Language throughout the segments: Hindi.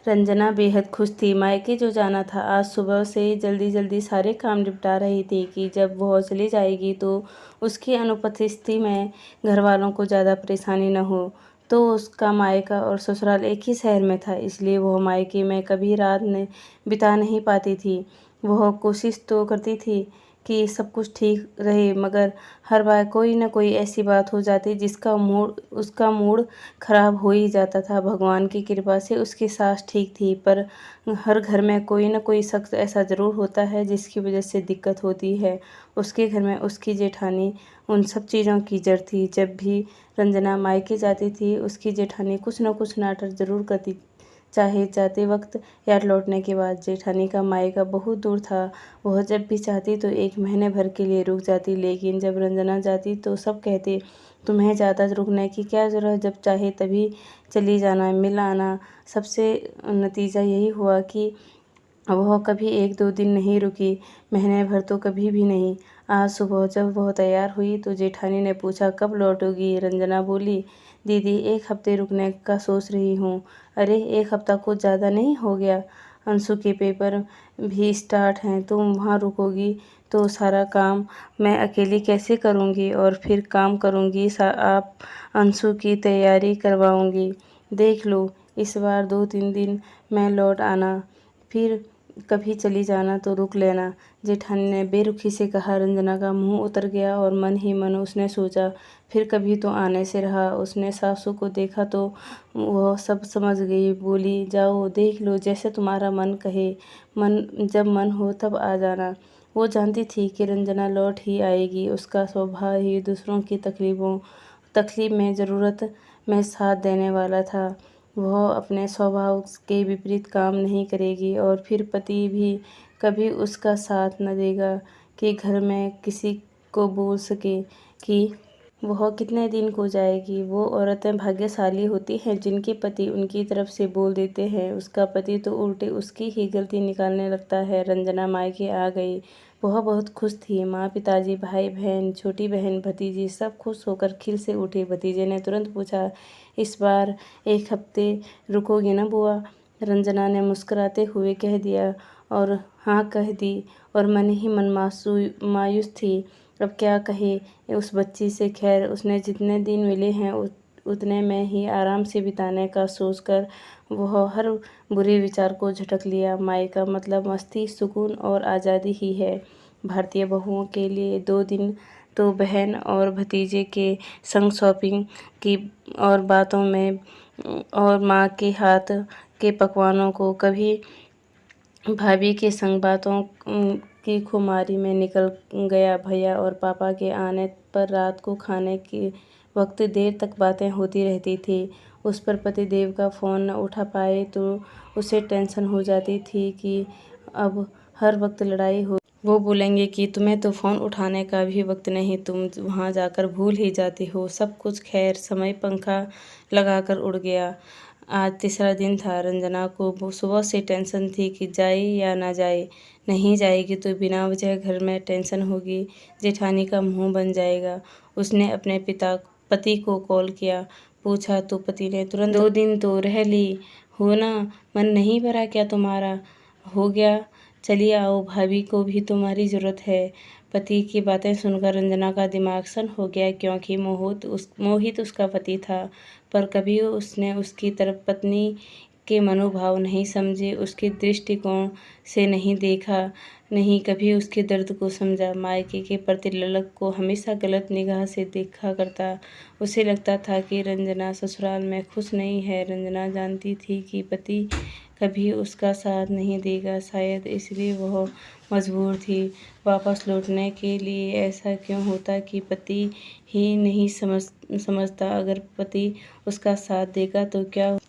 रंजना बेहद खुश थी। मायके जो जाना था, आज सुबह से जल्दी जल्दी सारे काम निपटा रही थी कि जब वह चली जाएगी तो उसकी अनुपस्थिति में घर वालों को ज़्यादा परेशानी न हो। तो उसका मायका और ससुराल एक ही शहर में था, इसलिए वह मायके में कभी रात ने बिता नहीं पाती थी। वह कोशिश तो करती थी कि सब कुछ ठीक रहे, मगर हर बार कोई न कोई ऐसी बात हो जाती जिसका उसका मूड खराब हो ही जाता था। भगवान की कृपा से उसकी सास ठीक थी, पर हर घर में कोई न कोई शख्स ऐसा ज़रूर होता है जिसकी वजह से दिक्कत होती है। उसके घर में उसकी जेठानी उन सब चीज़ों की जड़ थी। जब भी रंजना मायके जाती थी, उसकी जेठानी कुछ न कुछ नाटक ज़रूर करती, चाहे जाते वक्त या लौटने के बाद। जेठानी का मायका बहुत दूर था। वह जब भी चाहती तो 1 महीने भर के लिए रुक जाती, लेकिन जब रंजना जाती तो सब कहते, तुम्हें ज़्यादा रुकने की क्या ज़रूरत, जब चाहे तभी चली जाना, मिल आना। सबसे नतीजा यही हुआ कि वह कभी 1-2 दिन नहीं रुकी, महीने भर तो कभी भी नहीं। आज सुबह जब वह तैयार हुई तो जेठानी ने पूछा, कब लौटोगी? रंजना बोली, दीदी 1 हफ्ते रुकने का सोच रही हूँ। अरे 1 हफ्ता कुछ ज़्यादा नहीं हो गया? अंशु के पेपर भी स्टार्ट हैं, तुम वहाँ रुकोगी तो सारा काम मैं अकेली कैसे करूँगी? और फिर काम करूँगी आप अंशु की तैयारी करवाऊँगी। देख लो, इस बार 2-3 दिन में लौट आना, फिर कभी चली जाना तो रुक लेना। जेठानी ने बेरुखी से कहा। रंजना का मुंह उतर गया और मन ही मन उसने सोचा, फिर कभी तो आने से रहा। उसने सासू को देखा तो वह सब समझ गई। बोली, जाओ देख लो, जैसे तुम्हारा मन कहे, जब मन हो तब आ जाना। वो जानती थी कि रंजना लौट ही आएगी। उसका स्वभाव ही दूसरों की तकलीफ में, ज़रूरत में साथ देने वाला था। वह अपने स्वभाव के विपरीत काम नहीं करेगी, और फिर पति भी कभी उसका साथ न देगा कि घर में किसी को बोल सके कि वह कितने दिन को जाएगी। वो औरतें भाग्यशाली होती हैं जिनके पति उनकी तरफ से बोल देते हैं। उसका पति तो उल्टे उसकी ही गलती निकालने लगता है। रंजना मायके आ गई। वह बहुत खुश थी। माँ, पिताजी, भाई बहन, छोटी बहन, भतीजी सब खुश होकर खिल से उठे। भतीजे ने तुरंत पूछा, इस बार 1 हफ्ते रुकोगी ना बुआ? रंजना ने मुस्कुराते हुए कह दिया, और हाँ कह दी, और मन ही मन मायूस थी। अब क्या कहे उस बच्ची से। खैर, उसने जितने दिन मिले हैं उतने में ही आराम से बिताने का सोचकर वह हर बुरे विचार को झटक लिया। मायका मतलब मस्ती, सुकून और आज़ादी ही है। भारतीय बहुओं के लिए 2 दिन तो बहन और भतीजे के संग शॉपिंग की और बातों में, और माँ के हाथ के पकवानों को, कभी भाभी के संग बातों की खुमारी में निकल गया। भैया और पापा के आने पर रात को खाने के वक्त देर तक बातें होती रहती थी। उस पर पतिदेव का फ़ोन न उठा पाए तो उसे टेंशन हो जाती थी कि अब हर वक्त लड़ाई हो। वो बोलेंगे कि तुम्हें तो फ़ोन उठाने का भी वक्त नहीं, तुम वहाँ जाकर भूल ही जाती हो सब कुछ। खैर, समय पंखा लगाकर उड़ गया। आज तीसरा दिन था। रंजना को सुबह से टेंशन थी कि जाए या ना जाए। नहीं जाएगी तो बिना वजह घर में टेंशन होगी, जेठानी का मुंह बन जाएगा। उसने अपने पति को कॉल किया, पूछा तो पति ने तुरंत, 2 दिन तो रह ली हो ना, मन नहीं भरा क्या तुम्हारा? हो गया, चलिए आओ, भाभी को भी तुम्हारी ज़रूरत है। पति की बातें सुनकर रंजना का दिमाग सन हो गया, क्योंकि मोहित उसका पति था, पर कभी उसने उसकी तरफ पत्नी के मनोभाव नहीं समझे, उसके दृष्टिकोण से नहीं देखा, नहीं कभी उसके दर्द को समझा। मायके के प्रति लड़क को हमेशा गलत निगाह से देखा करता। उसे लगता था कि रंजना ससुराल में खुश नहीं है। रंजना जानती थी कि पति कभी उसका साथ नहीं देगा, शायद इसलिए वह मजबूर थी वापस लौटने के लिए। ऐसा क्यों होता कि पति ही नहीं समझता? अगर पति उसका साथ देगा तो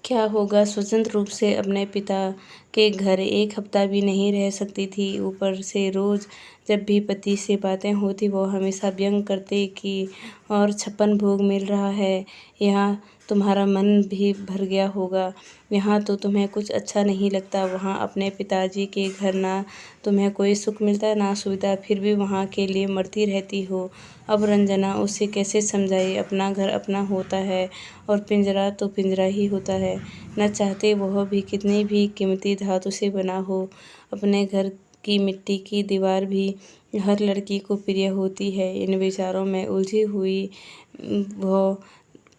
क्या होगा? स्वतंत्र रूप से अपने पिता के घर 1 हफ्ता भी नहीं रह सकती थी। ऊपर पर से रोज़ जब भी पति से बातें होती वो हमेशा व्यंग करते कि और 56 भोग मिल रहा है, यहाँ तुम्हारा मन भी भर गया होगा। यहाँ तो तुम्हें कुछ अच्छा नहीं लगता। वहाँ अपने पिताजी के घर ना तुम्हें कोई सुख मिलता ना सुविधा, फिर भी वहाँ के लिए मरती रहती हो। अब रंजना उसे कैसे समझाए, अपना घर अपना होता है और पिंजरा तो पिंजरा ही होता है, न चाहते वह भी कितनी भी कीमती धातु से बना हो। अपने घर की मिट्टी की दीवार भी हर लड़की को प्रिय होती है। इन विचारों में उलझी हुई वह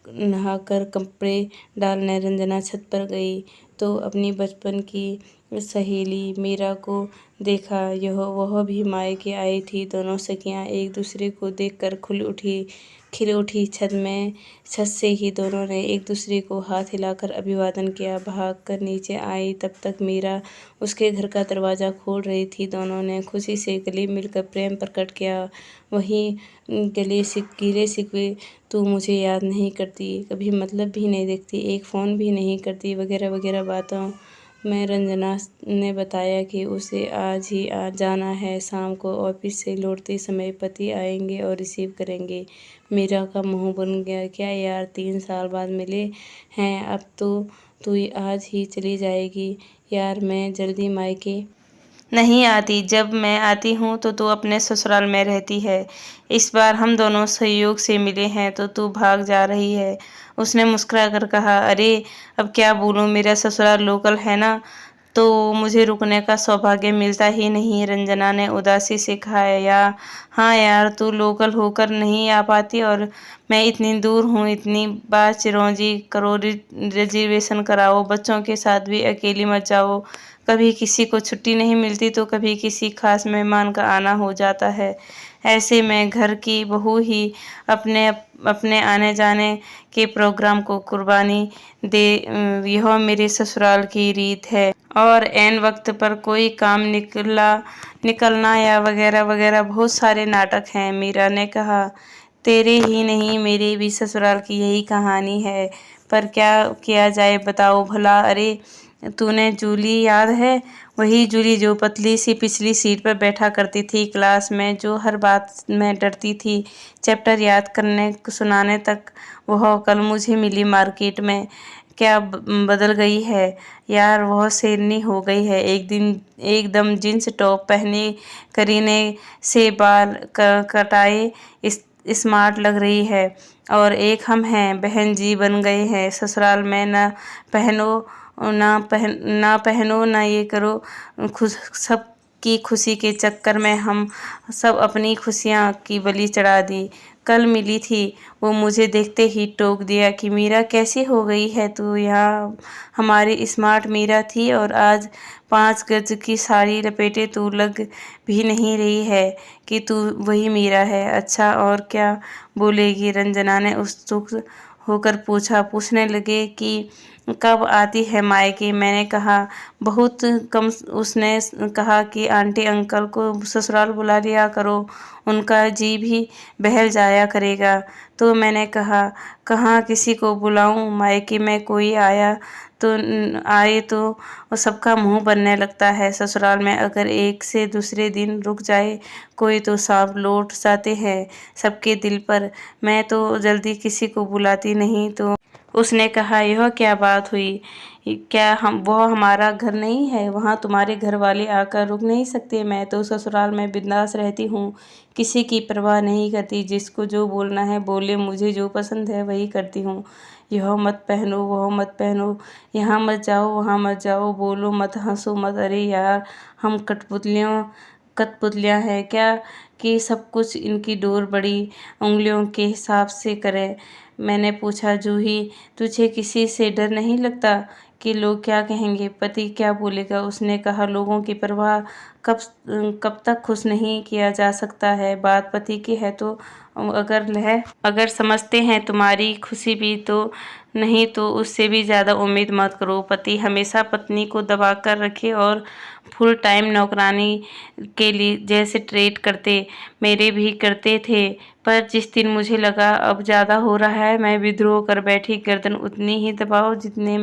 नहाकर कपड़े डालने रंजना छत पर गई तो अपनी बचपन की सहेली मीरा को देखा। वह भी मायके आई थी। दोनों सखियां एक दूसरे को देखकर खिल उठी। छत से ही दोनों ने एक दूसरे को हाथ हिलाकर अभिवादन किया। भागकर नीचे आई तब तक मीरा उसके घर का दरवाज़ा खोल रही थी। दोनों ने खुशी से गले मिलकर प्रेम प्रकट किया। वहीं गिले शिकवे, तू मुझे याद नहीं करती, कभी मतलब भी नहीं देखती, एक फ़ोन भी नहीं करती, वगैरह वगैरह बातों में रंजना ने बताया कि उसे आज ही जाना है। शाम को ऑफिस से लौटते समय पति आएंगे और रिसीव करेंगे। मीरा का मुंह बन गया। क्या यार, 3 साल बाद मिले हैं, अब तो तू आज ही चली जाएगी? यार मैं जल्दी मायके नहीं आती। जब मैं आती हूँ तो तू अपने ससुराल में रहती है। इस बार हम दोनों संयोग से मिले हैं तो तू भाग जा रही है। उसने मुस्कुराकर कहा, अरे अब क्या बोलूँ, मेरा ससुराल लोकल है ना, तो मुझे रुकने का सौभाग्य मिलता ही नहीं। रंजना ने उदासी से कहा, हाँ यार, तू लोकल होकर नहीं आ पाती और मैं इतनी दूर हूँ। इतनी बार चिरौंजी करो, रिजर्वेशन कराओ, बच्चों के साथ भी अकेली मत जाओ। कभी किसी को छुट्टी नहीं मिलती तो कभी किसी खास मेहमान का आना हो जाता है। ऐसे में घर की बहू ही अपने अपने आने जाने के प्रोग्राम को कुर्बानी दे। यह मेरे ससुराल की रीत है। और ऐन वक्त पर कोई काम निकलना या वगैरह वगैरह बहुत सारे नाटक हैं। मीरा ने कहा, तेरे ही नहीं मेरे भी ससुराल की यही कहानी है, पर क्या किया जाए बताओ भला। अरे तूने जूली याद है? वही जूली जो पतली सी पिछली सीट पर बैठा करती थी क्लास में, जो हर बात में डरती थी। चैप्टर याद करने सुनाने तक वह कल मुझे मिली मार्केट में। क्या बदल गई है यार, वह शेरनी हो गई है। एकदम जींस टॉप पहने, करीने से बाल कटाए स्मार्ट लग रही है। और एक हम हैं, बहन जी बन गए हैं ससुराल में। ना पहनो ना ये करो, सब की खुशी के चक्कर में हम सब अपनी खुशियाँ की बलि चढ़ा दी। कल मिली थी, वो मुझे देखते ही टोक दिया कि मीरा कैसी हो गई है तू? यहाँ हमारी स्मार्ट मीरा थी और आज 5 गज की साड़ी लपेटे तू लग भी नहीं रही है कि तू वही मीरा है। अच्छा और क्या बोलेगी? रंजना ने उत्सुक होकर पूछने लगे कि कब आती है मायके? मैंने कहा बहुत कम। उसने कहा कि आंटी अंकल को ससुराल बुला लिया करो, उनका जी भी बहल जाया करेगा। तो मैंने कहा, कहाँ किसी को बुलाऊं? मायके में कोई आए तो सबका मुंह बनने लगता है। ससुराल में अगर एक से दूसरे दिन रुक जाए कोई तो सांप लौट जाते हैं सबके दिल पर। मैं तो जल्दी किसी को बुलाती नहीं। तो उसने कहा, यह क्या बात हुई? क्या वह हमारा घर नहीं है? वहाँ तुम्हारे घर वाले आकर रुक नहीं सकते? मैं तो ससुराल में बिंदास रहती हूँ, किसी की परवाह नहीं करती। जिसको जो बोलना है बोले, मुझे जो पसंद है वही करती हूँ। यह मत पहनो, वह मत पहनो, यहाँ मत जाओ, वहाँ मत जाओ, बोलो मत, हंसो मत। अरे यार, हम कठपुतलियाँ हैं क्या कि सब कुछ इनकी डोर बड़ी उंगलियों के हिसाब से करें? मैंने पूछा, जूही तुझे किसी से डर नहीं लगता कि लोग क्या कहेंगे, पति क्या बोलेगा? उसने कहा, लोगों की परवाह कब तक खुश नहीं किया जा सकता है। बात पति की है तो अगर समझते हैं तुम्हारी खुशी भी तो नहीं तो उससे भी ज़्यादा उम्मीद मत करो। पति हमेशा पत्नी को दबा कर रखे और फुल टाइम नौकरानी के लिए जैसे ट्रीट करते, मेरे भी करते थे। पर जिस दिन मुझे लगा अब ज़्यादा हो रहा है, मैं विद्रोह कर बैठी। गर्दन उतनी ही दबाओ जितने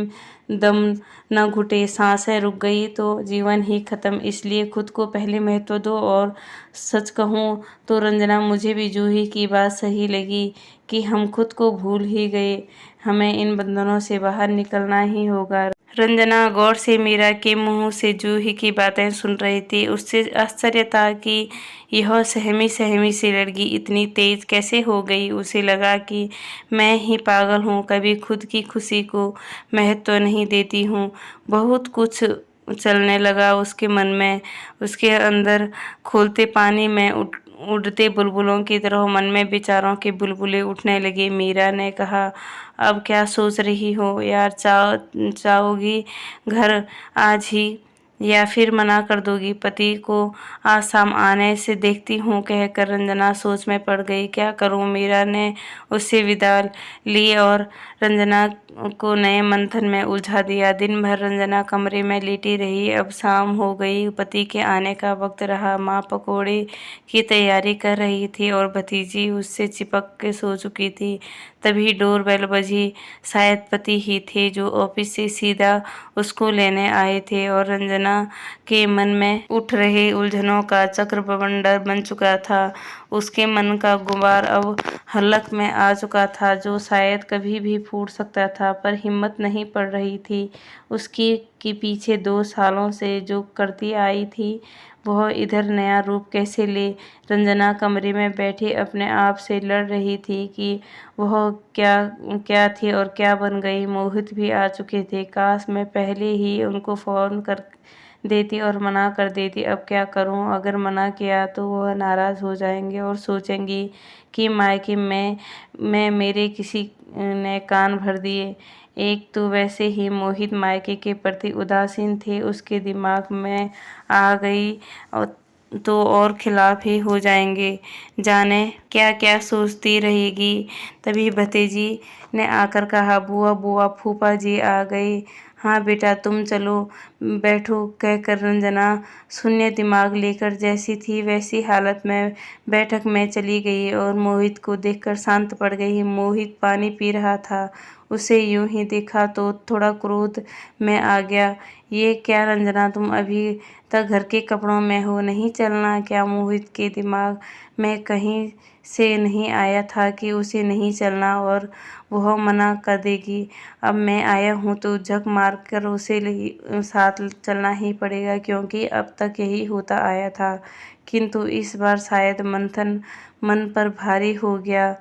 दम न घुटे। सांसें रुक गई तो जीवन ही खत्म। इसलिए खुद को पहले महत्व दो। और सच कहूँ तो रंजना, मुझे भी जूही की बात सही लगी कि हम खुद को भूल ही गए। हमें इन बंधनों से बाहर निकलना ही होगा। रंजना गौर से मीरा के मुंह से जूही की बातें सुन रही थी। उससे आश्चर्य था कि यह सहमी सहमी सी लड़की इतनी तेज कैसे हो गई। उसे लगा कि मैं ही पागल हूँ, कभी खुद की खुशी को महत्व नहीं देती हूँ। बहुत कुछ चलने लगा उसके मन में। उसके अंदर खोलते पानी में उड़ते बुलबुलों की तरह मन में विचारों के बुलबुले उठने लगे। मीरा ने कहा, अब क्या सोच रही हो यार? चाहोगी घर आज ही या फिर मना कर दोगी? पति को आज शाम आने से देखती हूँ, कहकर रंजना सोच में पड़ गई। क्या करूँ? मीरा ने उससे विदा ली और रंजना को नए मंथन में उलझा दिया। दिन भर रंजना कमरे में लेटी रही। अब शाम हो गई, पति के आने का वक्त रहा। माँ पकोड़े की तैयारी कर रही थी और भतीजी उससे चिपक के सो चुकी थी। तभी डोरबेल बजी। शायद पति ही थे जो ऑफिस से सीधा उसको लेने आए थे। और रंजना के मन में उठ रहे उलझनों का चक्रमंडल बन चुका था। उसके मन का गुबार अब हलक में आ चुका था, जो शायद कभी भी फूट सकता था, पर हिम्मत नहीं पड़ रही थी। उसकी के पीछे 2 सालों से जो करती आई थी, वह इधर नया रूप कैसे ले? रंजना कमरे में बैठी अपने आप से लड़ रही थी कि वह क्या क्या थी और क्या बन गई। मोहित भी आ चुके थे। काश मैं पहले ही उनको फ़ोन कर देती और मना कर देती। अब क्या करूं? अगर मना किया तो वह नाराज़ हो जाएंगे और सोचेंगी कि मायके में मेरे किसी ने कान भर दिए। एक तो वैसे ही मोहित मायके के प्रति उदासीन थे, उसके दिमाग में आ गई और तो और खिलाफ ही हो जाएंगे। जाने क्या क्या सोचती रहेगी। तभी भतीजी ने आकर कहा, बुआ बुआ, फूफा जी आ गए। हाँ बेटा, तुम चलो बैठो, कहकर रंजना शून्य दिमाग लेकर जैसी थी वैसी हालत में बैठक में चली गई और मोहित को देखकर शांत पड़ गई। मोहित पानी पी रहा था। उसे यूं ही देखा तो थोड़ा क्रोध में आ गया। ये क्या रंजना, तुम अभी तक घर के कपड़ों में हो, नहीं चलना क्या? मोहित के दिमाग में कहीं से नहीं आया था कि उसे नहीं चलना और वह मना कर देगी। अब मैं आया हूँ तो झक मार कर उसे साथ चलना ही पड़ेगा, क्योंकि अब तक यही होता आया था। किंतु इस बार शायद मंथन मन पर भारी हो गया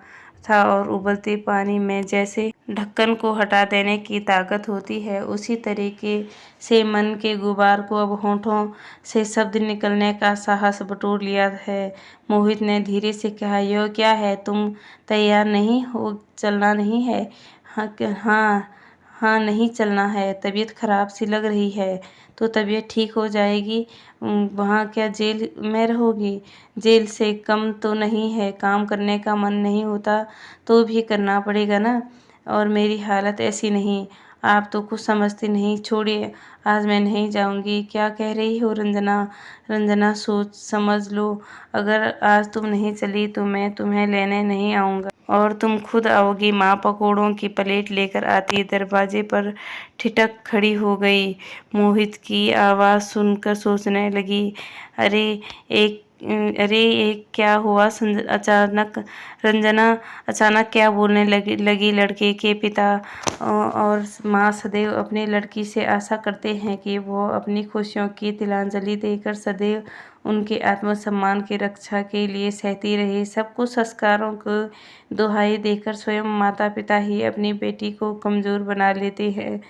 था और उबलते पानी में जैसे ढक्कन को हटा देने की ताकत होती है, उसी तरीके से मन के गुबार को अब होठों से शब्द निकलने का साहस बटोर लिया है। मोहित ने धीरे से कहा, यह क्या है? तुम तैयार नहीं हो? चलना नहीं है? हाँ हाँ, नहीं चलना है। तबीयत खराब सी लग रही है तो तबीयत ठीक हो जाएगी। वहाँ क्या जेल में रहोगी? जेल से कम तो नहीं है। काम करने का मन नहीं होता तो भी करना पड़ेगा ना। और मेरी हालत ऐसी नहीं, आप तो कुछ समझते नहीं। छोड़िए, आज मैं नहीं जाऊंगी। क्या कह रही हो रंजना? रंजना, सोच समझ लो। अगर आज तुम नहीं चली तो मैं तुम्हें लेने नहीं आऊँगा और तुम खुद आओगी। माँ पकोड़ों की प्लेट लेकर आती दरवाजे पर ठिठक खड़ी हो गई। मोहित की आवाज़ सुनकर सोचने लगी, अरे एक अरे ये क्या हुआ? अचानक रंजना अचानक क्या बोलने लगी। लड़के के पिता और माँ सदैव अपनी लड़की से आशा करते हैं कि वो अपनी खुशियों की तिलांजलि देकर सदैव उनके आत्मसम्मान की रक्षा के लिए सहती रहे। सब कुछ संस्कारों को दुहाई देकर स्वयं माता पिता ही अपनी बेटी को कमज़ोर बना लेते हैं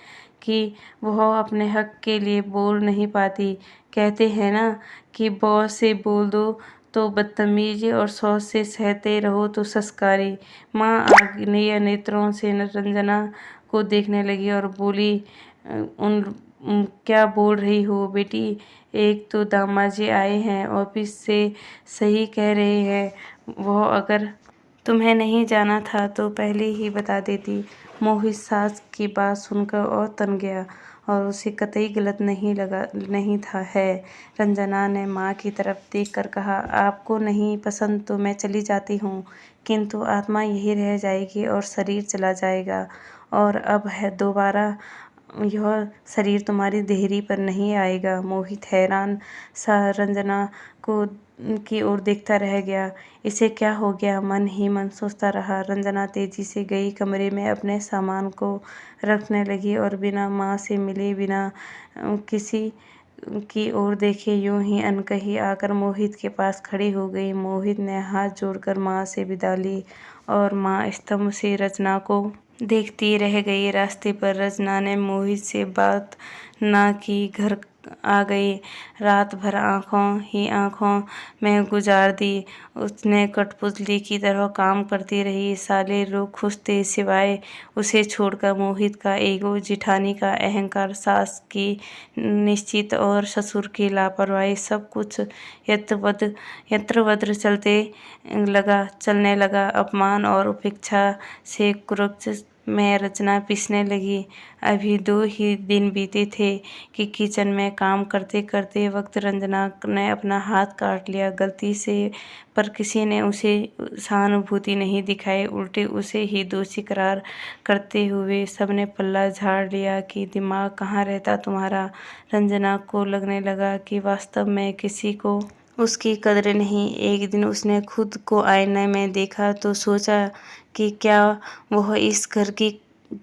कि वह अपने हक के लिए बोल नहीं पाती। कहते हैं ना कि बॉस से बोल दो तो बदतमीजी और सौच से सहते रहो तो संस्कारी। माँ आग्नेय नेत्रों से रंजना को देखने लगी और बोली, क्या बोल रही हो बेटी? एक तो दामाजी आए हैं ऑफिस से, सही कह रहे हैं। वह अगर तुम्हें नहीं जाना था तो पहले ही बता देती। मोहित सास की बात सुनकर और तन गया और उसे कतई गलत नहीं था है। रंजना ने माँ की तरफ देखकर कहा, आपको नहीं पसंद तो मैं चली जाती हूँ, किंतु आत्मा यही रह जाएगी और शरीर चला जाएगा। और अब है दोबारा यह शरीर तुम्हारी देहरी पर नहीं आएगा। मोहित हैरान सा रंजना को की ओर देखता रह गया। इसे क्या हो गया, मन ही मन सोचता रहा। रंजना तेजी से गई, कमरे में अपने सामान को रखने लगी और बिना माँ से मिले, बिना किसी की ओर देखे यूं ही अनकही आकर मोहित के पास खड़ी हो गई। मोहित ने हाथ जोड़कर माँ से विदा ली और माँ स्तंभ से रचना को देखती रह गई। रास्ते पर रचना ने मोहित से बात ना की, घर आ गई। रात भर आँखों में गुजार दी। उसने कठपुतली की तरह काम करती रही। साले लोग खुश थे सिवाय उसे छोड़कर। मोहित का ईगो, जिठानी का अहंकार, सास की निश्चित और ससुर की लापरवाही, सब कुछ यत्रवत्र चलने लगा। अपमान और उपेक्षा से क्रुक्ष में रचना पिसने लगी। अभी 2 ही दिन बीते थे कि किचन में काम करते करते वक्त रंजना ने अपना हाथ काट लिया गलती से, पर किसी ने उसे सहानुभूति नहीं दिखाई, उल्टे उसे ही दोषी करार करते हुए सबने पल्ला झाड़ लिया कि दिमाग कहाँ रहता तुम्हारा। रंजना को लगने लगा कि वास्तव में किसी को उसकी कदर नहीं। एक दिन उसने खुद को आईने में देखा तो सोचा कि क्या वह इस घर की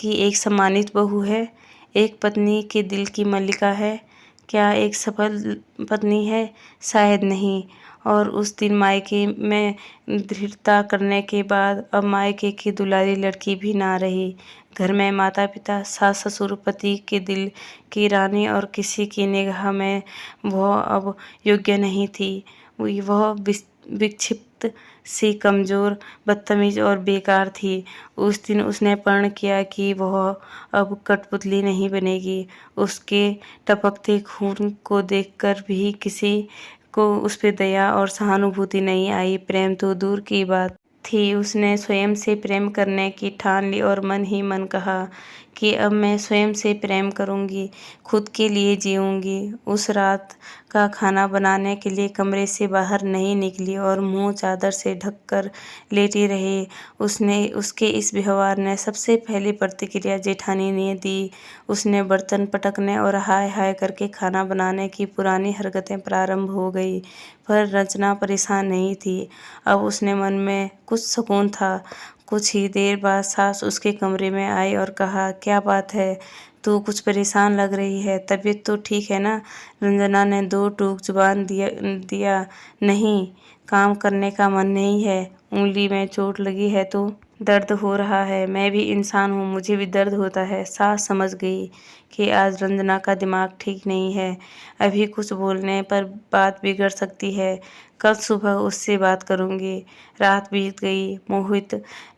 एक सम्मानित बहू है, एक पत्नी के दिल की मल्लिका है, क्या एक सफल पत्नी है? शायद नहीं। और उस दिन मायके में दृढ़ता करने के बाद अब मायके की दुलारी लड़की भी ना रही। घर में माता पिता, सास ससुर, पति के दिल की रानी और किसी की निगाह में वह अब योग्य नहीं थी। वह विक्षिप्त सी, कमज़ोर, बदतमीज और बेकार थी। उस दिन उसने प्रण किया कि वह अब कठपुतली नहीं बनेगी। उसके टपकते खून को देखकर भी किसी को उस पर दया और सहानुभूति नहीं आई। प्रेम तो दूर की बात थी। उसने स्वयं से प्रेम करने की ठान ली और मन ही मन कहा कि अब मैं स्वयं से प्रेम करूंगी, खुद के लिए जीऊंगी। उस रात का खाना बनाने के लिए कमरे से बाहर नहीं निकली और मुंह चादर से ढककर लेटी रही। उसके इस व्यवहार ने सबसे पहली प्रतिक्रिया जेठानी ने दी। उसने बर्तन पटकने और हाय हाय करके खाना बनाने की पुरानी हरकतें प्रारंभ हो गई। पर रचना परेशान नहीं थी। अब उसने मन में कुछ सुकून था। कुछ ही देर बाद सास उसके कमरे में आई और कहा, क्या बात है, तू कुछ परेशान लग रही है, तबीयत तो ठीक है ना? रंजना ने 2 टूक जुबान दिया, नहीं, काम करने का मन नहीं है, उंगली में चोट लगी है तो दर्द हो रहा है। मैं भी इंसान हूँ, मुझे भी दर्द होता है। सास समझ गई कि आज रंजना का दिमाग ठीक नहीं है, अभी कुछ बोलने पर बात बिगड़ सकती है। कल सुबह उससे बात करूँगी। रात बीत गई। मोहित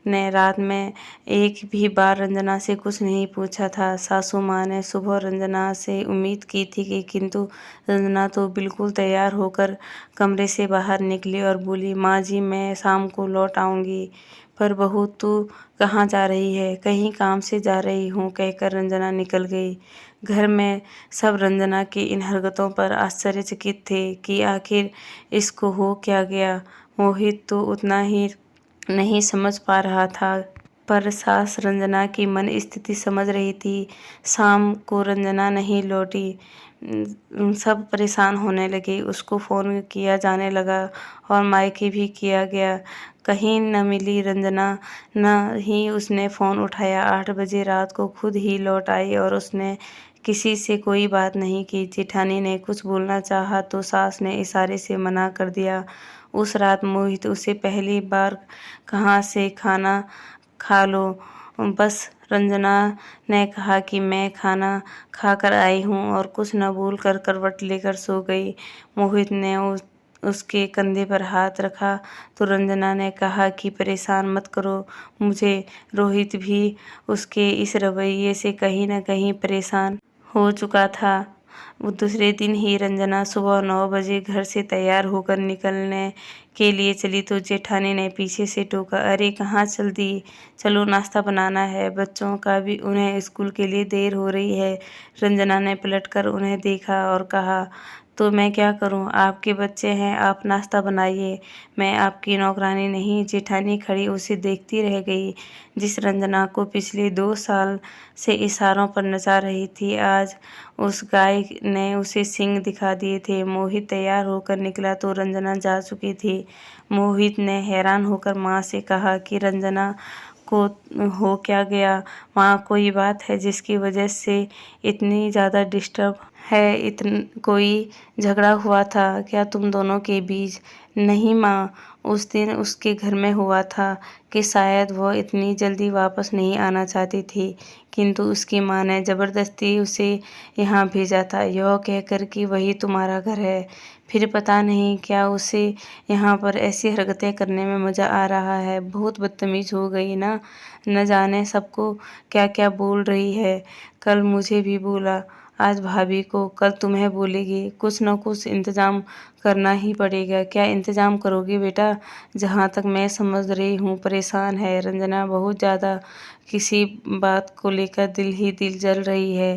ने रात में एक भी बार रंजना से कुछ नहीं पूछा था। सासू माँ ने सुबह रंजना से उम्मीद की थी किंतु रंजना तो बिल्कुल तैयार होकर कमरे से बाहर निकली और बोली, माँ जी मैं शाम को लौट आऊँगी। पर बहू तू कहाँ जा रही है? कहीं काम से जा रही हूँ, कहकर रंजना निकल गई। घर में सब रंजना की इन हरकतों पर आश्चर्यचकित थे कि आखिर इसको हो क्या गया। मोहित तो उतना ही नहीं समझ पा रहा था, पर सास रंजना की मन स्थिति समझ रही थी। शाम को रंजना नहीं लौटी। सब परेशान होने लगे। उसको फ़ोन किया जाने लगा और मायके भी किया गया, कहीं न मिली रंजना, न ही उसने फ़ोन उठाया। 8 बजे रात को खुद ही लौट आई और उसने किसी से कोई बात नहीं की। जेठानी ने कुछ बोलना चाहा तो सास ने इशारे से मना कर दिया। उस रात मोहित उसे पहली बार कहाँ से खाना खा लो, बस रंजना ने कहा कि मैं खाना खाकर आई हूँ और कुछ न बोलकर करवट लेकर सो गई। मोहित ने उसके कंधे पर हाथ रखा तो रंजना ने कहा कि परेशान मत करो मुझे। रोहित भी उसके इस रवैये से कहीं न कहीं परेशान हो चुका था। वो दूसरे दिन ही रंजना सुबह 9 बजे घर से तैयार होकर निकलने के लिए चली तो जेठानी ने पीछे से टोका, अरे कहाँ चल दी, चलो नाश्ता बनाना है, बच्चों का भी उन्हें स्कूल के लिए देर हो रही है। रंजना ने पलटकर उन्हें देखा और कहा, तो मैं क्या करूं, आपके बच्चे हैं, आप नाश्ता बनाइए, मैं आपकी नौकरानी नहीं। जेठानी खड़ी उसे देखती रह गई। जिस रंजना को पिछले 2 साल से इशारों पर नचा रही थी, आज उस गाय ने उसे सींग दिखा दिए थे। मोहित तैयार होकर निकला तो रंजना जा चुकी थी। मोहित ने हैरान होकर माँ से कहा कि रंजना को हो क्या गया माँ, कोई बात है जिसकी वजह से इतनी ज़्यादा डिस्टर्ब है, कोई झगड़ा हुआ था क्या तुम दोनों के बीच? नहीं माँ, उस दिन उसके घर में हुआ था कि शायद वह इतनी जल्दी वापस नहीं आना चाहती थी, किंतु उसकी माँ ने ज़बरदस्ती उसे यहाँ भेजा था, यह कहकर कि वही तुम्हारा घर है। फिर पता नहीं क्या उसे यहाँ पर ऐसी हरकतें करने में मज़ा आ रहा है। बहुत बदतमीज़ हो गई ना, न जाने सबको क्या क्या बोल रही है। कल मुझे भी बोला, आज भाभी को, कल तुम्हें बोलेगी। कुछ न कुछ इंतज़ाम करना ही पड़ेगा। क्या इंतज़ाम करोगे बेटा? जहाँ तक मैं समझ रही हूँ परेशान है रंजना बहुत ज़्यादा, किसी बात को लेकर दिल ही दिल जल रही है,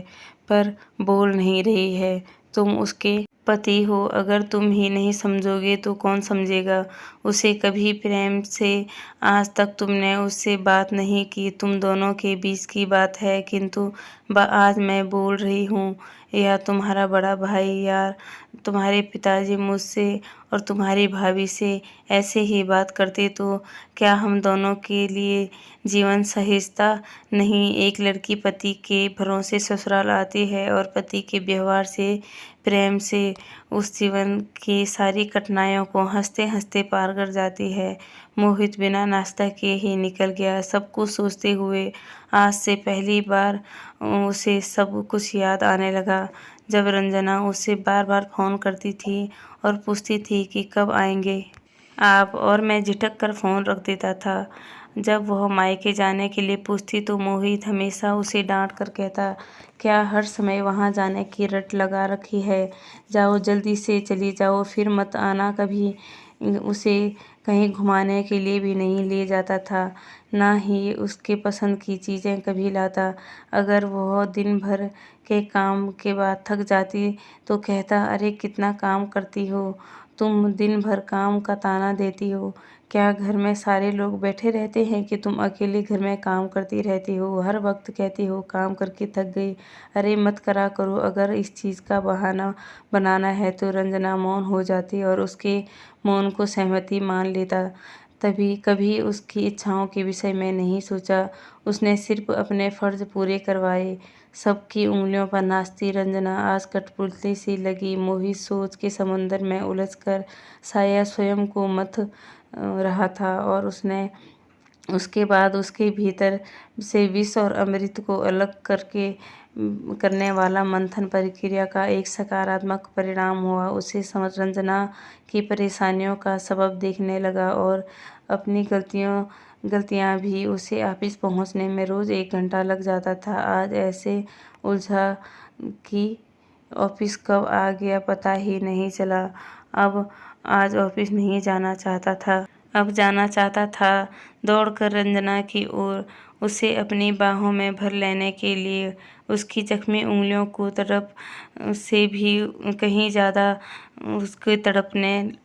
पर बोल नहीं रही है। तुम उसके पति हो, अगर तुम ही नहीं समझोगे तो कौन समझेगा उसे? कभी प्रेम से आज तक तुमने उससे बात नहीं की, तुम दोनों के बीच की बात है, किंतु आज मैं बोल रही हूँ। यह तुम्हारा बड़ा भाई, यार तुम्हारे पिताजी मुझसे और तुम्हारी भाभी से ऐसे ही बात करते तो क्या हम दोनों के लिए जीवन सहिष्णुता नहीं? एक लड़की पति के भरोसे ससुराल आती है और पति के व्यवहार से, प्रेम से उस जीवन की सारी कठिनाइयों को हंसते हंसते पार कर जाती है। मोहित बिना नाश्ता किए ही निकल गया, सब कुछ सोचते हुए। आज से पहली बार उसे सब कुछ याद आने लगा। जब रंजना उसे बार बार फ़ोन करती थी और पूछती थी कि कब आएंगे आप, और मैं झिझक कर फ़ोन रख देता था। जब वह मायके जाने के लिए पूछती तो मोहित हमेशा उसे डांट कर कहता, क्या हर समय वहाँ जाने की रट लगा रखी है? जाओ जल्दी से चली जाओ, फिर मत आना कभी। उसे कहीं घुमाने के लिए भी नहीं ले जाता था, ना ही उसके पसंद की चीज़ें कभी लाता। अगर वह दिन भर के काम के बाद थक जाती तो कहता, अरे कितना काम करती हो तुम, दिन भर काम का ताना देती हो। क्या घर में सारे लोग बैठे रहते हैं कि तुम अकेले घर में काम करती रहती हो? हर वक्त कहती हो काम करके थक गई। अरे मत करा करो। अगर इस चीज़ का बहाना बनाना है तो रंजना मौन हो जाती और उसके मौन को सहमति मान लेता। तभी कभी उसकी इच्छाओं के विषय में नहीं सोचा, उसने सिर्फ अपने फ़र्ज़ पूरे करवाए। सबकी उंगलियों पर नाचती रंजना आज कठपुतली सी लगी। मोहित सोच के समुंदर में उलझकर शायद स्वयं को मथ रहा था और उसके बाद उसके भीतर से विष और अमृत को अलग करने वाला मंथन प्रक्रिया का एक सकारात्मक परिणाम हुआ। उसे समझ रंजना की परेशानियों का सबब देखने लगा और अपनी गलतियाँ भी। उसे ऑफिस पहुँचने में रोज़ 1 घंटा लग जाता था। आज ऐसे उलझा कि ऑफिस कब आ गया पता ही नहीं चला। अब आज ऑफिस नहीं जाना चाहता था, अब जाना चाहता था। दौड़कर रंजना की ओर, उसे अपनी बाहों में भर लेने के लिए। उसकी जख्मी उंगलियों को तरफ से भी कहीं ज़्यादा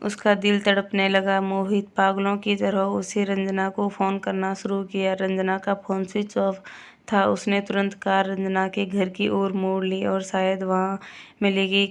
उसका दिल तड़पने लगा। मोहित पागलों की तरह उसे रंजना को फ़ोन करना शुरू किया। रंजना का फ़ोन स्विच ऑफ था। उसने तुरंत कार रंजना के घर की ओर मोड़ ली और शायद वहाँ मिलेगी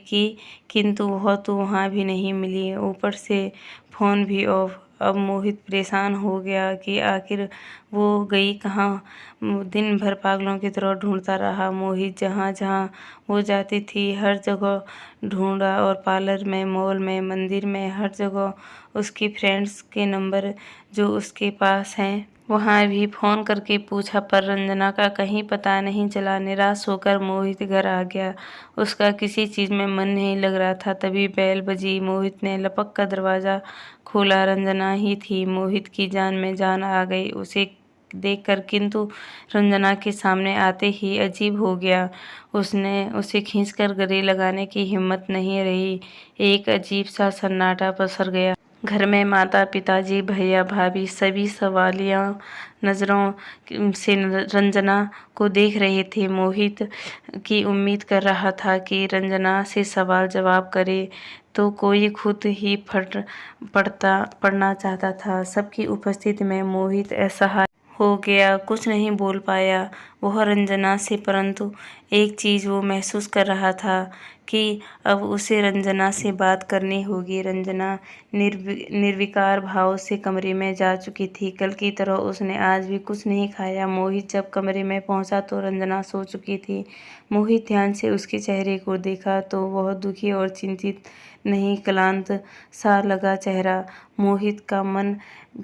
किंतु वह तो वहाँ भी नहीं मिली, ऊपर से फ़ोन भी ऑफ। अब मोहित परेशान हो गया कि आखिर वो गई कहाँ। दिन भर पागलों की तरह ढूंढता रहा। मोहित जहाँ जहाँ वो जाती थी हर जगह ढूंढा, और पार्लर में, मॉल में, मंदिर में, हर जगह उसकी फ्रेंड्स के नंबर जो उसके पास हैं वहाँ भी फ़ोन करके पूछा, पर रंजना का कहीं पता नहीं चला। निराश होकर मोहित घर आ गया। उसका किसी चीज़ में मन नहीं लग रहा था। तभी बेल बजी। मोहित ने लपक कर दरवाज़ा खोला। रंजना ही थी। मोहित की जान में जान आ गई। उसे देखकर, किंतु रंजना के सामने आते ही अजीब हो गया। उसने उसे खींचकर गले लगाने की हिम्मत नहीं रही। एक अजीब सा सन्नाटा पसर गया। घर में माता, पिताजी, भैया, भाभी सभी सवालिया नज़रों से रंजना को देख रहे थे। मोहित की उम्मीद कर रहा था कि रंजना से सवाल जवाब करे तो कोई खुद ही पढ़ना चाहता था। सबकी उपस्थिति में मोहित असहाय हो गया, कुछ नहीं बोल पाया वह रंजना से, परंतु एक चीज़ वो महसूस कर रहा था कि अब उसे रंजना से बात करनी होगी। रंजना निर्विकार भाव से कमरे में जा चुकी थी। कल की तरह उसने आज भी कुछ नहीं खाया। मोहित जब कमरे में पहुंचा तो रंजना सो चुकी थी। मोहित ध्यान से उसके चेहरे को देखा तो वह दुखी और चिंतित नहीं, क्लांत सा लगा चेहरा। मोहित का मन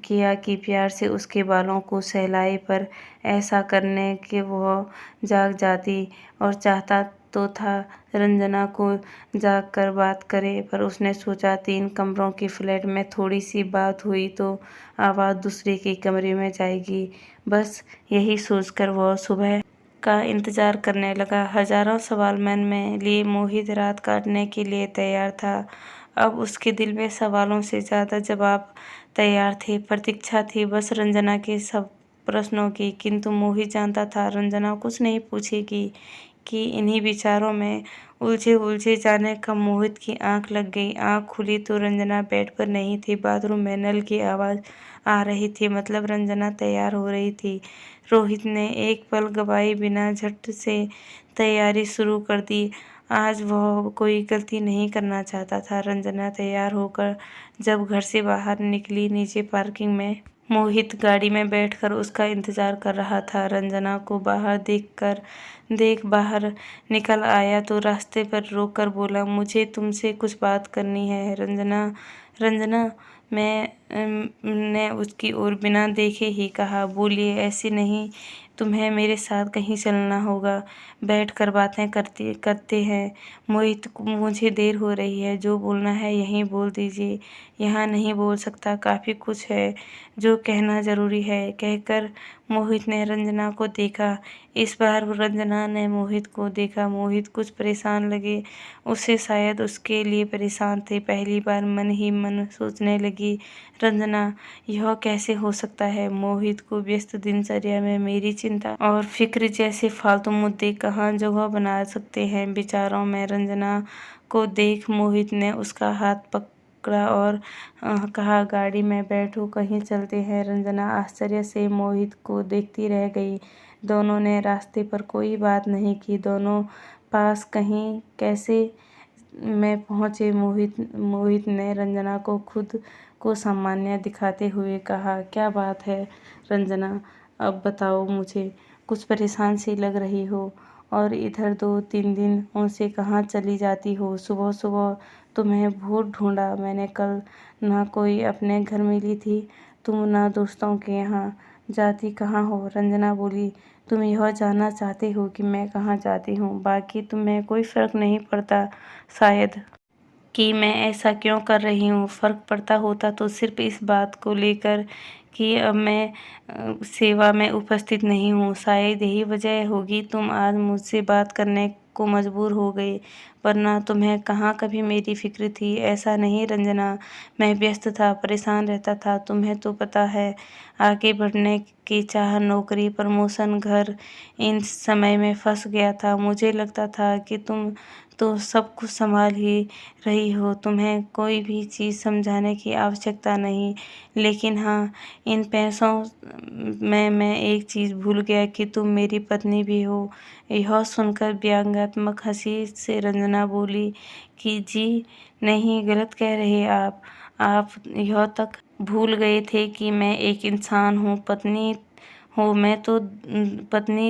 किया कि प्यार से उसके बालों को सहलाए, पर ऐसा करने के वह जाग जाती और चाहता तो था रंजना को जाग कर बात करे, पर उसने सोचा 3 कमरों के फ्लैट में थोड़ी सी बात हुई तो आवाज़ दूसरे के कमरे में जाएगी। बस यही सोचकर वह सुबह का इंतजार करने लगा। हजारों सवाल मन में लिए मोहित रात काटने के लिए तैयार था। अब उसके दिल में सवालों से ज़्यादा जवाब तैयार थे। प्रतीक्षा थी बस रंजना के सब प्रश्नों की, किंतु मोहित जानता था रंजना कुछ नहीं पूछेगी। कि इन्हीं विचारों में उलझे उलझे जाने का मोहित की आंख लग गई। आंख खुली तो रंजना बेड पर नहीं थी, बाथरूम में नल की आवाज़ आ रही थी, मतलब रंजना तैयार हो रही थी। रोहित ने एक पल गवाए बिना झट से तैयारी शुरू कर दी। आज वह कोई गलती नहीं करना चाहता था। रंजना तैयार होकर जब घर से बाहर निकली, नीचे पार्किंग में मोहित गाड़ी में बैठकर उसका इंतजार कर रहा था। रंजना को बाहर बाहर निकल आया तो रास्ते पर रोककर बोला, मुझे तुमसे कुछ बात करनी है। रंजना ने उसकी ओर बिना देखे ही कहा, बोलिए। ऐसी नहीं, तुम्हें मेरे साथ कहीं चलना होगा, बैठकर बातें करते हैं। मोहित, मुझे देर हो रही है, जो बोलना है यहीं बोल दीजिए। यहाँ नहीं बोल सकता, काफ़ी कुछ है जो कहना ज़रूरी है, कहकर मोहित ने रंजना को देखा। इस बार रंजना ने मोहित को देखा। मोहित कुछ परेशान लगे उसे, शायद उसके लिए परेशान थे। पहली बार मन ही मन सोचने लगी, रंजना यह कैसे हो सकता है। मोहित को व्यस्त दिनचर्या में मेरी चिंता और फिक्र जैसे फालतू मुद्दे कहाँ जगह बना सकते हैं। विचारों में रंजना को देख मोहित ने उसका हाथ पकड़ा और कहा, गाड़ी में बैठो, कहीं चलते हैं। रंजना आश्चर्य से मोहित को देखती रह गई। दोनों ने रास्ते पर कोई बात नहीं की। दोनों पास कहीं कैसे में पहुंचे। मोहित ने रंजना को खुद को सामान्य दिखाते हुए कहा, क्या बात है रंजना, अब बताओ मुझे, कुछ परेशान सी लग रही हो, और इधर 2-3 दिन से कहाँ चली जाती हो। सुबह सुबह तुम्हें बहुत ढूंढा मैंने। कल ना कोई अपने घर मिली थी तुम, ना दोस्तों के यहाँ, जाती कहाँ हो। रंजना बोली, तुम यह जानना चाहते हो कि मैं कहाँ जाती हूँ। बाकी तुम्हें कोई फर्क नहीं पड़ता शायद कि मैं ऐसा क्यों कर रही हूँ। फ़र्क पड़ता होता तो सिर्फ इस बात को लेकर कि अब मैं सेवा में उपस्थित नहीं हूँ। शायद यही वजह होगी तुम आज मुझसे बात करने को मजबूर हो गई, वरना तुम्हें कहाँ कभी मेरी फिक्र थी। ऐसा नहीं रंजना, मैं व्यस्त था, परेशान रहता था, तुम्हें तो पता है, आगे बढ़ने की चाह, नौकरी, प्रमोशन, घर, इन समय में फंस गया था। मुझे लगता था कि तुम तो सब कुछ संभाल ही रही हो, तुम्हें कोई भी चीज़ समझाने की आवश्यकता नहीं। लेकिन हाँ, इन पैसों में मैं एक चीज़ भूल गया कि तुम मेरी पत्नी भी हो। यह सुनकर व्यंग्यात्मक हंसी से रंजना बोली कि जी नहीं, गलत कह रहे आप यह तक भूल गए थे कि मैं एक इंसान हूँ। पत्नी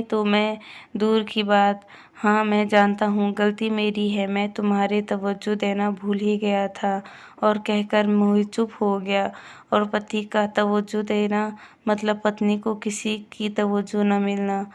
तो मैं दूर की बात। हाँ, मैं जानता हूँ गलती मेरी है, मैं तुम्हारे तवज्जो देना भूल ही गया था। और कहकर मोहित चुप हो गया। और पति का तवज्जो देना मतलब पत्नी को किसी की तवज्जो न मिलना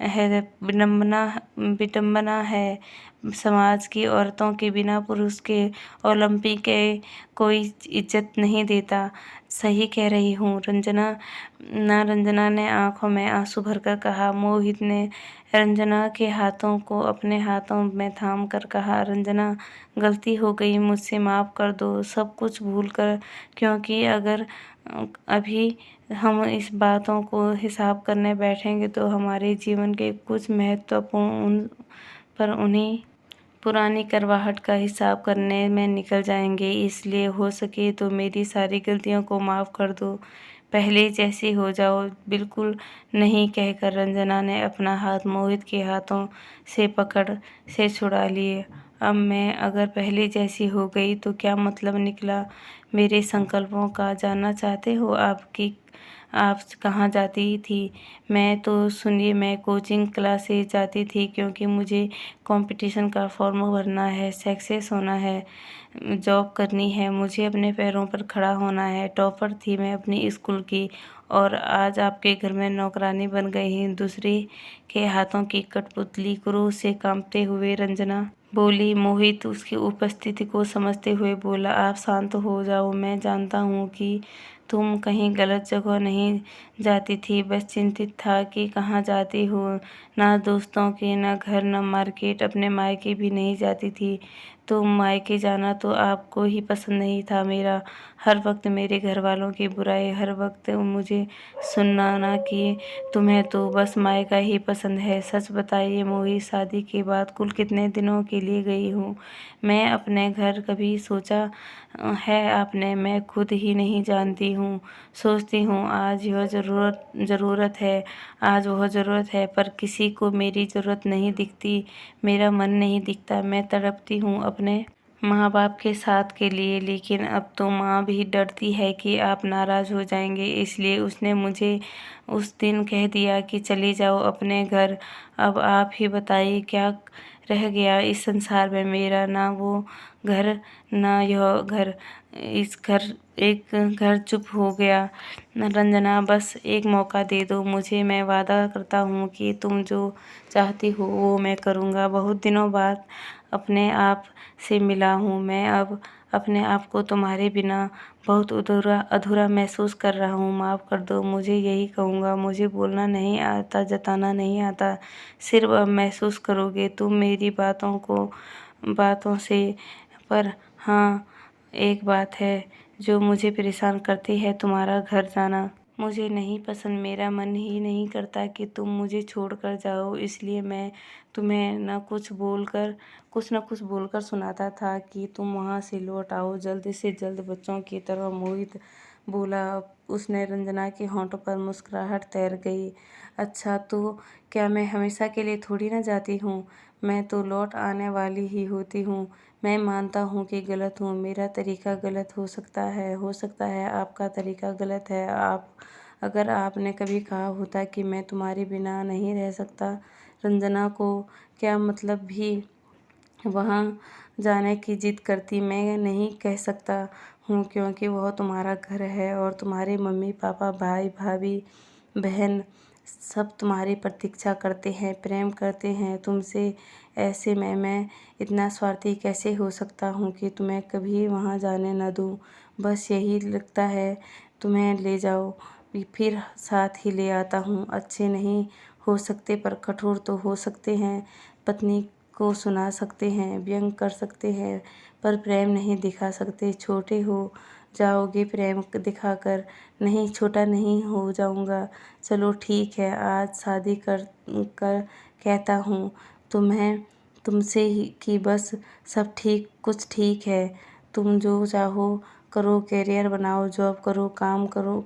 है, विडंबना है। समाज की औरतों के बिना पुरुष के ओलंपिक के कोई इज्जत नहीं देता। सही कह रही हूँ रंजना ने आंखों में आंसू भरकर कहा। मोहित ने रंजना के हाथों को अपने हाथों में थाम कर कहा, रंजना, गलती हो गई, मुझसे माफ़ कर दो, सब कुछ भूल कर, क्योंकि अगर अभी हम इस बातों को हिसाब करने बैठेंगे तो हमारे जीवन के कुछ महत्वपूर्ण पर उन्हीं पुरानी करवाहट का हिसाब करने में निकल जाएंगे। इसलिए हो सके तो मेरी सारी गलतियों को माफ़ कर दो, पहले जैसी हो जाओ। बिल्कुल नहीं, कहकर रंजना ने अपना हाथ मोहित के हाथों से पकड़ से छुड़ा लिए। अब मैं अगर पहले जैसी हो गई तो क्या मतलब निकला मेरे संकल्पों का? जानना चाहते हो आप कहाँ जाती थी? मैं तो सुनिए, मैं कोचिंग क्लासेस जाती थी, क्योंकि मुझे कंपटीशन का फॉर्म भरना है, सक्सेस होना है, जॉब करनी है, मुझे अपने पैरों पर खड़ा होना है। टॉपर थी मैं अपनी स्कूल की, और आज आपके घर में नौकरानी बन गई। दूसरे के हाथों की कठपुतली। क्रोध से कांपते हुए रंजना बोली। मोहित उसकी उपस्थिति को समझते हुए बोला, आप शांत हो जाओ, मैं जानता हूँ कि तुम कहीं गलत जगह नहीं जाती थी, बस चिंतित था कि कहाँ जाती हो। ना दोस्तों के, ना घर, ना मार्केट, अपने मायके भी नहीं जाती थी। तो मायके जाना तो आपको ही पसंद नहीं था। मेरा हर वक्त मेरे घर वालों की बुराई, हर वक्त मुझे सुनना ना कि तुम्हें तो बस मायका ही पसंद है। सच बताइए मोहित, शादी के बाद कुल कितने दिनों के लिए गई हूँ मैं अपने घर? कभी सोचा है आपने? मैं खुद ही नहीं जानती हूँ। सोचती हूँ आज यह ज़रूरत है, आज वह ज़रूरत है, पर किसी को मेरी ज़रूरत नहीं दिखती, मेरा मन नहीं दिखता। मैं तड़पती हूँ अपने माँ बाप के साथ के लिए, लेकिन अब तो माँ भी डरती है कि आप नाराज़ हो जाएंगे, इसलिए उसने मुझे उस दिन कह दिया कि चली जाओ अपने घर। अब आप ही बताइए क्या रह गया इस संसार में मेरा? ना वो घर, ना यह घर। इस घर एक घर चुप हो गया। रंजना, बस एक मौका दे दो मुझे, मैं वादा करता हूँ कि तुम जो चाहती हो वो मैं करूँगा। बहुत दिनों बाद अपने आप से मिला हूँ मैं, अब अपने आप को तुम्हारे बिना बहुत अधूरा अधूरा महसूस कर रहा हूँ। माफ़ कर दो, मुझे यही कहूँगा। मुझे बोलना नहीं आता, जताना नहीं आता, सिर्फ अब महसूस करोगे तुम मेरी बातों से। पर हाँ, एक बात है जो मुझे परेशान करती है, तुम्हारा घर जाना मुझे नहीं पसंद। मेरा मन ही नहीं करता कि तुम मुझे छोड़कर जाओ, इसलिए मैं तुम्हें कुछ न कुछ बोलकर सुनाता था कि तुम वहाँ से लौट आओ जल्द से जल्द, बच्चों की तरह। मोहित बोला। उसने रंजना के होंठों पर मुस्कुराहट तैर गई। अच्छा, तो क्या मैं हमेशा के लिए थोड़ी ना जाती हूँ? मैं तो लौट आने वाली ही होती हूँ। मैं मानता हूँ कि गलत हूँ, मेरा तरीका गलत हो सकता है आपका तरीका गलत है। अगर आपने कभी कहा होता कि मैं तुम्हारे बिना नहीं रह सकता, रंजना को क्या मतलब भी वहाँ जाने की जिद करती? मैं नहीं कह सकता हूँ, क्योंकि वह तुम्हारा घर है और तुम्हारे मम्मी पापा, भाई भाभी, बहन सब तुम्हारी प्रतीक्षा करते हैं, प्रेम करते हैं तुमसे। ऐसे में मैं इतना स्वार्थी कैसे हो सकता हूँ कि तुम्हें कभी वहाँ जाने न दूँ? बस यही लगता है तुम्हें ले जाओ, फिर साथ ही ले आता हूँ। अच्छे नहीं हो सकते पर कठोर तो हो सकते हैं। पत्नी को सुना सकते हैं, व्यंग कर सकते हैं, पर प्रेम नहीं दिखा सकते। छोटे हो जाओगे प्रेम दिखाकर? नहीं, छोटा नहीं हो जाऊंगा। चलो ठीक है, आज शादी कर कर कहता हूँ तुमसे ही कि बस सब कुछ ठीक है। तुम जो चाहो करो, करियर बनाओ, जॉब करो,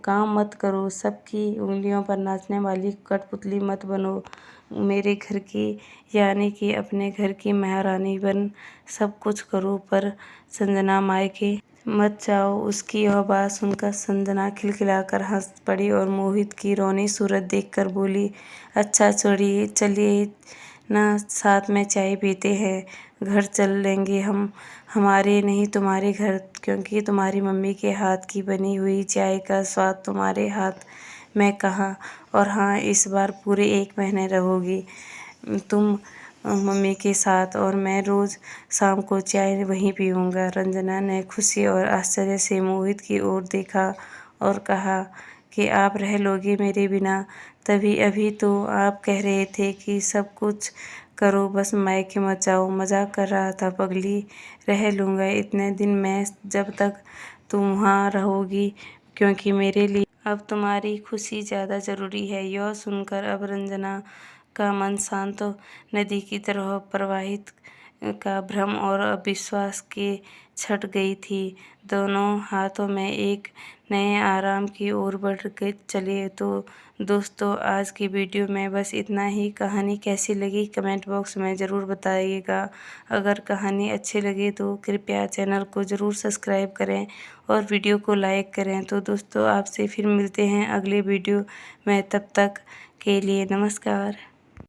काम मत करो, सबकी उंगलियों पर नाचने वाली कठपुतली मत बनो। मेरे घर की, यानी कि अपने घर की महारानी बन सब कुछ करो, पर संजना मायके मत जाओ। उसकी यह बात सुनकर संजना खिलखिलाकर हंस पड़ी और मोहित की रोनी सूरत देखकर बोली, अच्छा चलिए ना, साथ में चाय पीते हैं, घर चल लेंगे हम, हमारे नहीं तुम्हारे घर, क्योंकि तुम्हारी मम्मी के हाथ की बनी हुई चाय का स्वाद तुम्हारे हाथ में कहाँ। और हाँ, इस बार पूरे 1 महीने रहोगी तुम मम्मी के साथ और मैं रोज़ शाम को चाय वहीं पीऊँगा। रंजना ने खुशी और आश्चर्य से मोहित की ओर देखा और कहा कि आप रह लोगे मेरे बिना? तभी अभी तो आप कह रहे थे कि सब कुछ करो, बस मायके मत जाओ। मजाक कर रहा था पगली, रह लूँगा इतने दिन मैं जब तक तुम वहाँ रहोगी, क्योंकि मेरे लिए अब तुम्हारी खुशी ज़्यादा ज़रूरी है। यह सुनकर अब रंजना का मन शांत नदी की तरह प्रवाहित का भ्रम और अविश्वास के छट गई थी। दोनों हाथों में एक नए आराम की ओर बढ़ के चले। तो दोस्तों, आज की वीडियो में बस इतना ही। कहानी कैसी लगी कमेंट बॉक्स में ज़रूर बताइएगा। अगर कहानी अच्छी लगी तो कृपया चैनल को ज़रूर सब्सक्राइब करें और वीडियो को लाइक करें। तो दोस्तों, आपसे फिर मिलते हैं अगले वीडियो में, तब तक के लिए नमस्कार।